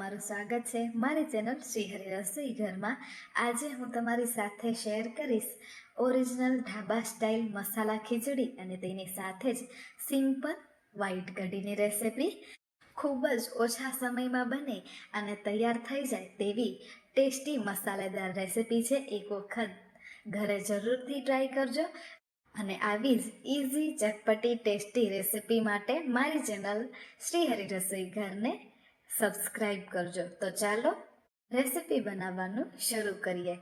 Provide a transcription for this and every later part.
તમારું સ્વાગત છે મારી ચેનલ શ્રી હરિ રસોઈ ઘરમાં। આજે હું તમારી સાથે શેર કરીશ ઓરિજિનલ ઢાબા સ્ટાઇલ મસાલા ખીચડી અને તેની સાથે જ સિમ્પલ વ્હાઈટ કઢીની રેસિપી। ખૂબ જ ઓછા સમયમાં બને અને તૈયાર થઈ જાય તેવી ટેસ્ટી મસાલેદાર રેસિપી છે। એક વખત ઘરે જરૂરથી ટ્રાય કરજો અને આવી જ ઇઝી ચટપટી ટેસ્ટી રેસિપી માટે મારી ચેનલ શ્રી હરિ રસોઈ ઘરને સબસ્ક્રાઈબ કરજો। તો ચાલો રેસિપી બનાવવાનું શરૂ કરીએ।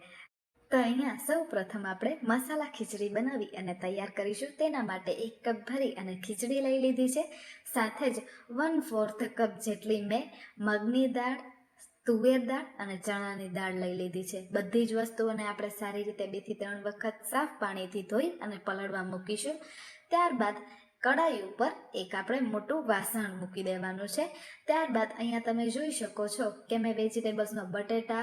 તો અહીંયા સૌ પ્રથમ આપણે મસાલા ખીચડી બનાવી અને તૈયાર કરીશું। તેના માટે 1 કપ ભરી અને ખીચડી લઈ લીધી છે। સાથે જ 1/4 કપ જેટલી મેં મગની દાળ, તુવેર દાળ અને ચણાની દાળ લઈ લીધી છે। બધી જ વસ્તુઓને આપણે સારી રીતે 2 થી 3 વખત સાફ પાણીથી ધોઈ અને પલળવા મૂકીશું। ત્યારબાદ કડાઈ ઉપર એક આપણે મોટું વાસણ મૂકી દેવાનું છે। ત્યારબાદ અહીંયા તમે જોઈ શકો છો કે મેં વેજીટેબલ્સમાં બટેટા,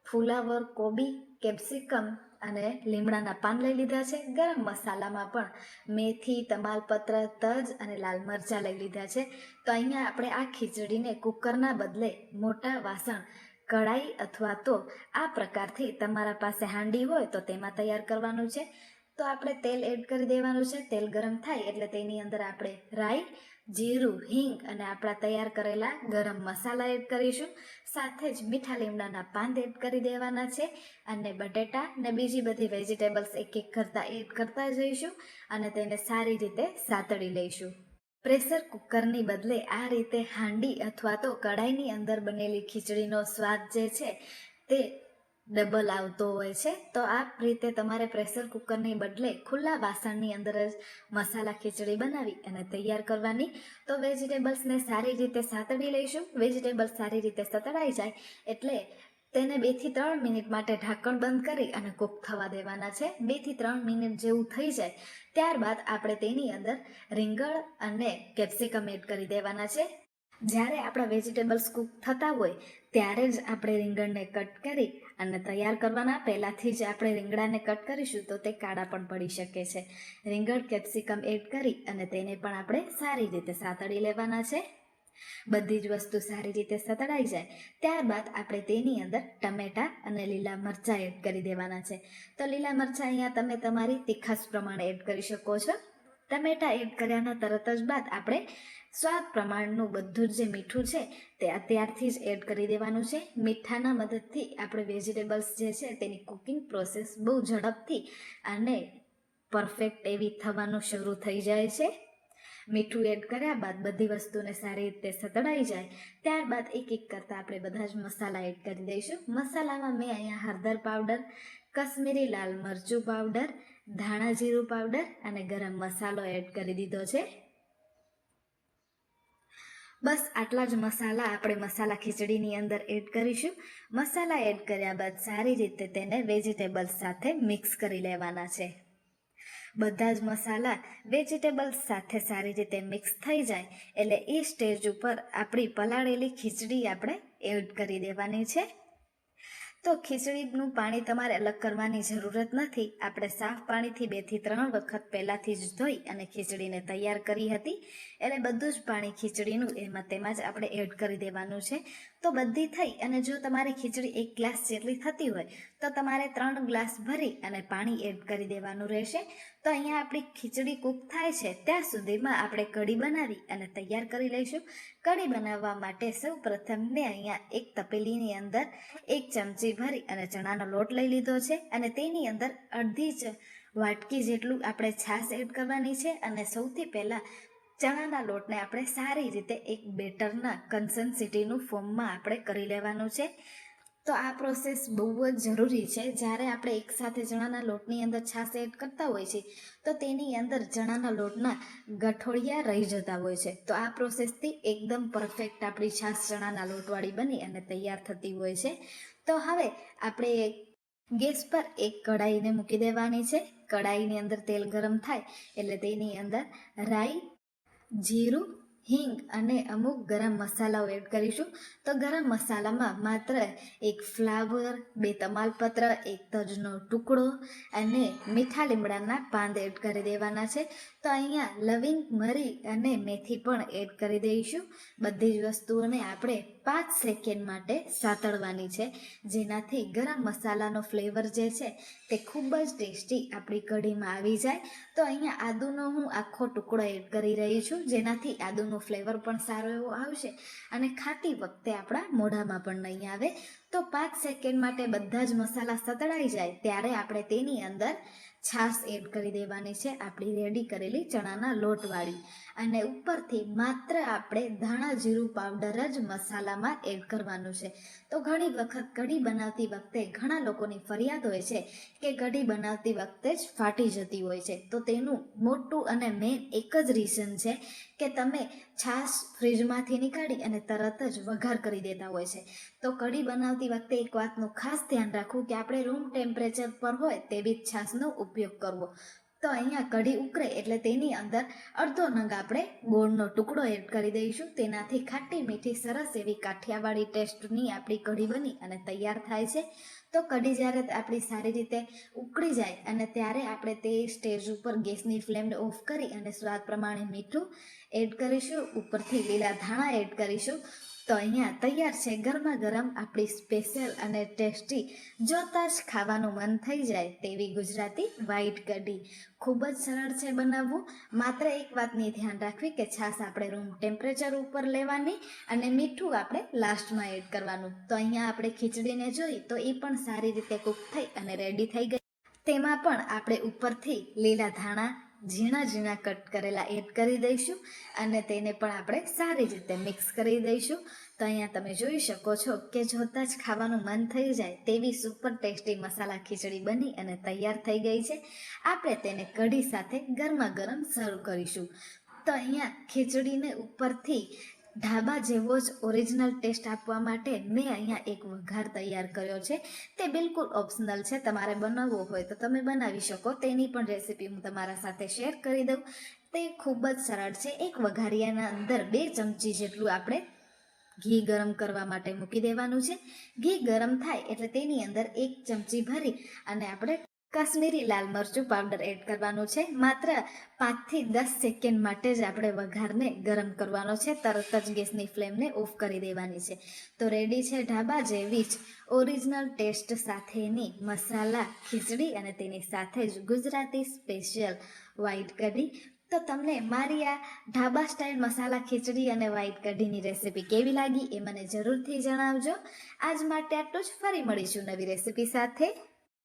ફુલાવર, કોબી, કેપ્સિકમ અને લીમડાના પાન લઈ લીધા છે। ગરમ મસાલામાં પણ મેથી, તમાલપત્ર, તજ અને લાલ મરચાં લઈ લીધા છે। તો અહીંયા આપણે આ ખીચડીને કુકરના બદલે મોટા વાસણ, કડાઈ અથવા તો આ પ્રકારથી તમારા પાસે હાંડી હોય તો તેમાં તૈયાર કરવાનું છે। તો આપણે તેલ એડ કરી દેવાનું છે। તેલ ગરમ થાય એટલે તેની અંદર આપણે રાઈ, જીરું, હિંગ અને આપણા તૈયાર કરેલા ગરમ મસાલા એડ કરીશું। સાથે જ મીઠા લીમડાના પાન એડ કરી દેવાના છે અને બટેટા ને બીજી બધી વેજીટેબલ્સ એક એક કરતાં એડ કરતા જઈશું અને તેને સારી રીતે સાતળી લઈશું। પ્રેશર કુકરની બદલે આ રીતે હાંડી અથવા તો કડાઈની અંદર બનેલી ખીચડીનો સ્વાદ જે છે તે ડબલ આવતો હોય છે। તો આ રીતે તમારે પ્રેશર કુકરની બદલે ખુલ્લા વાસણની અંદર જ મસાલા ખીચડી બનાવી અને તૈયાર કરવાની। તો વેજીટેબલ્સને સારી રીતે સાતળી લઈશું। વેજીટેબલ્સ સારી રીતે સતળાઈ જાય એટલે તેને 2 થી 3 મિનિટ માટે ઢાંકણ બંધ કરી અને કૂક થવા દેવાના છે। 2 થી 3 મિનિટ જેવું થઈ જાય ત્યારબાદ આપણે તેની અંદર રીંગણ અને કેપ્સિકમ એડ કરી દેવાના છે। જ્યારે આપણા વેજીટેબલ્સ કૂક થતા હોય ત્યારે જ આપણે રીંગણને કટ કરી અને તૈયાર કરવાના। પહેલાંથી જ આપણે રીંગણાને કટ કરીશું તો તે કાળા પણ પડી શકે છે। રીંગણ, કેપ્સિકમ એડ કરી અને તેને પણ આપણે સારી રીતે સાતળી લેવાના છે। બધી જ વસ્તુ સારી રીતે સતળાઈ જાય ત્યારબાદ આપણે તેની અંદર ટમેટાં અને લીલા મરચાં એડ કરી દેવાના છે। તો લીલા મરચાં અહીંયા તમે તમારી તીખાશ પ્રમાણે એડ કરી શકો છો। ટમેટાં એડ કર્યાના તરત જ બાદ આપણે સ્વાદ પ્રમાણનું બધું જ જે મીઠું છે તે અત્યારથી જ એડ કરી દેવાનું છે। મીઠાના મદદથી આપણે વેજીટેબલ્સ જે છે તેની કુકિંગ પ્રોસેસ બહુ ઝડપથી અને પરફેક્ટ એવી થવાનું શરૂ થઈ જાય છે। મીઠું એડ કર્યા બાદ બધી વસ્તુને સારી રીતે સતળાઈ જાય ત્યારબાદ એક એક કરતાં આપણે બધા જ મસાલા એડ કરી દઈશું। મસાલામાં મેં અહીંયા હળદર પાવડર, કશ્મીરી લાલ મરચું પાવડર, ધાણા જીરું પાવડર અને ગરમ મસાલો એડ કરી દીધો છે। બસ આટલા જ મસાલા આપણે મસાલા ખીચડીની અંદર એડ કરીશું। મસાલા એડ કર્યા બાદ સારી રીતે તેને વેજીટેબલ્સ સાથે મિક્સ કરી લેવાના છે। બધા જ મસાલા વેજીટેબલ્સ સાથે સારી રીતે મિક્સ થઈ જાય એટલે એ સ્ટેજ ઉપર આપણી પલાળેલી ખીચડી આપણે એડ કરી દેવાની છે। તો ખીચડીનું પાણી તમારે અલગ કરવાની જરૂરત નથી। આપણે સાફ પાણીથી 2 થી 3 વખત પહેલાંથી જ ધોઈ અને ખીચડીને તૈયાર કરી હતી એટલે બધું જ પાણી ખીચડીનું તેમાં જ આપણે એડ કરી દેવાનું છે। તો બધી થઈ અને જો તમારી ખીચડી 1 ગ્લાસ જેટલી થતી હોય તો તમારે 3 ગ્લાસ ભરી અને પાણી એડ કરી દેવાનું રહેશે। તો અહીંયા આપણી ખીચડી કૂક થાય છે ત્યાં સુધીમાં આપણે કઢી બનાવી અને તૈયાર કરી લઈશું। કઢી બનાવવા માટે સૌ પ્રથમ મેં અહીંયા એક તપેલીની અંદર 1 ચમચી ભરી અને ચણાનો લોટ લઈ લીધો છે અને તેની અંદર અડધી જ વાટકી જેટલું આપણે છાશ એડ કરવાની છે અને સૌથી પહેલાં ચણાના લોટને આપણે સારી રીતે એક બેટરના કન્સિસ્ટન્સીનું ફોર્મમાં આપણે કરી લેવાનું છે। તો આ પ્રોસેસ બહુ જ જરૂરી છે। જ્યારે આપણે એકસાથે ચણાના લોટની અંદર છાશ એડ કરતા હોય છે તો તેની અંદર ચણાના લોટના ગઠોડિયા રહી જતા હોય છે। તો આ પ્રોસેસથી એકદમ પરફેક્ટ આપણી છાશ ચણાના લોટવાળી બની અને તૈયાર થતી હોય છે। તો હવે આપણે ગેસ પર એક કઢાઈને મૂકી દેવાની છે। કઢાઈની અંદર તેલ ગરમ થાય એટલે તેની અંદર રાઈ, જીરું, હિંગ અને અમુક ગરમ મસાલાઓ એડ કરીશું। તો ગરમ મસાલામાં માત્ર 1 ફ્લાવર, 2 તમાલપત્ર, 1 તજનો ટુકડો અને મીઠા લીમડાના પાન એડ કરી દેવાના છે। તો અહીંયા લવિંગ, મરી અને મેથી પણ એડ કરી દઈશું। બધી જ વસ્તુઓને આપણે 5 સેકન્ડ માટે સાતળવાની છે, જેનાથી ગરમ મસાલાનો ફ્લેવર જે છે તે ખૂબ જ ટેસ્ટી આપણી કઢીમાં આવી જાય. તો અહીંયા આદુનો હું આખો ટુકડો એડ કરી રહી છું, જેનાથી આદુનો ફ્લેવર પણ સારો એવો આવશે અને ખાતી વખતે આપણા મોઢામાં પણ નહીં આવે. તો 5 સેકન્ડ માટે બધા જ મસાલા સતળાઈ જાય ત્યારે આપણે તેની અંદર છાશ એડ કરી દેવાની છે, આપણી રેડી કરેલી ચણાના લોટવાળી. અને ઉપરથી માત્ર આપણે ધાણા જીરું પાવડર જ મસાલામાં એડ કરવાનું છે. તો ઘણી વખત કઢી બનાવતી વખતે ઘણા લોકોની ફરિયાદ હોય છે કે કઢી બનાવતી વખતે જ ફાટી જતી હોય છે. તો તેનું મોટું અને મેઇન એક જ રીઝન છે કે તમે છાશ ફ્રીજમાંથી નીકાળી અને તરત જ વઘાર કરી દેતા હોય છે. તો કઢી બનાવતી વખતે એક વાતનું ખાસ ધ્યાન રાખવું કે આપણે રૂમ ટેમ્પરેચર પર હોય તેવી જ છાશનો ઉપયોગ કરવો. તો અહીંયા કઢી ઉકળે એટલે તેની અંદર અડધો નંગ આપણે ગોળનો ટુકડો એડ કરી દઈશું. તેનાથી ખાટી મીઠી સરસ એવી કાઠિયાવાડી ટેસ્ટની આપણી કઢી બની અને તૈયાર થાય છે. તો કઢી જ્યારે આપણી સારી રીતે ઉકળી જાય અને ત્યારે આપણે તે સ્ટેજ ઉપર ગેસની ફ્લેમને ઓફ કરી અને સ્વાદ પ્રમાણે મીઠું એડ કરીશું, ઉપરથી લીલા ધાણા એડ કરીશું. તો અહીંયા તૈયાર છે ગરમા ગરમ આપણી સ્પેશિયલ અને ટેસ્ટી, જોતાં જ ખાવાનું મન થઈ જાય તેવી ગુજરાતી વ્હાઈટ કઢી. ખૂબ જ સરળ છે બનાવવું. માત્ર એક વાતની ધ્યાન રાખવી કે છાશ આપણે રૂમ ટેમ્પરેચર ઉપર લેવાની અને મીઠું આપણે લાસ્ટમાં એડ કરવાનું. તો અહીંયા આપણે ખીચડીને જોઈ તો એ પણ સારી રીતે કૂક થઈ અને રેડી થઈ ગઈ. તેમાં પણ આપણે ઉપરથી લીલા ધાણા ઝીણા ઝીણા કટ કરેલા એડ કરી દઈશું અને તેને પણ આપણે સારી રીતે મિક્સ કરી દઈશું. તો અહીંયા તમે જોઈ શકો છો કે જોતાં જ ખાવાનું મન થઈ જાય તેવી સુપર ટેસ્ટી મસાલા ખીચડી બની અને તૈયાર થઈ ગઈ છે. આપણે તેને કઢી સાથે ગરમા ગરમ સર્વ કરીશું. તો અહીંયા ખીચડીને ઉપરથી ઢાબા જેવો જ ઓરિજિનલ ટેસ્ટ આપવા માટે મેં અહીંયા એક વઘાર તૈયાર કર્યો છે. તે બિલકુલ ઓપ્શનલ છે, તમારે બનાવવો હોય તો તમે બનાવી શકો. તેની પણ રેસીપી હું તમારા સાથે શેર કરી દઉં. તે ખૂબ જ સરળ છે. એક વઘારિયાના અંદર 2 ચમચી જેટલું આપણે ઘી ગરમ કરવા માટે મૂકી દેવાનું છે. ઘી ગરમ થાય એટલે તેની અંદર 1 ચમચી ભરી અને આપણે કાશ્મીરી લાલ મરચું પાવડર એડ કરવાનું છે. માત્ર 5 થી 10 સેકન્ડ માટે જ આપણે વઘારને ગરમ કરવાનો છે, તરત જ ગેસની ફ્લેમને ઓફ કરી દેવાની છે. તો રેડી છે ઢાબા જેવી જ ઓરિજિનલ ટેસ્ટ સાથેની મસાલા ખીચડી અને તેની સાથે જ ગુજરાતી સ્પેશિયલ વ્હાઈટ કઢી. તો તમને મારી આ ઢાબા સ્ટાઇલ મસાલા ખીચડી અને વ્હાઈટ કઢીની રેસીપી કેવી લાગી એ મને જરૂરથી જણાવજો. આજ માટે આટલું જ. ફરી મળીશું નવી રેસીપી સાથે.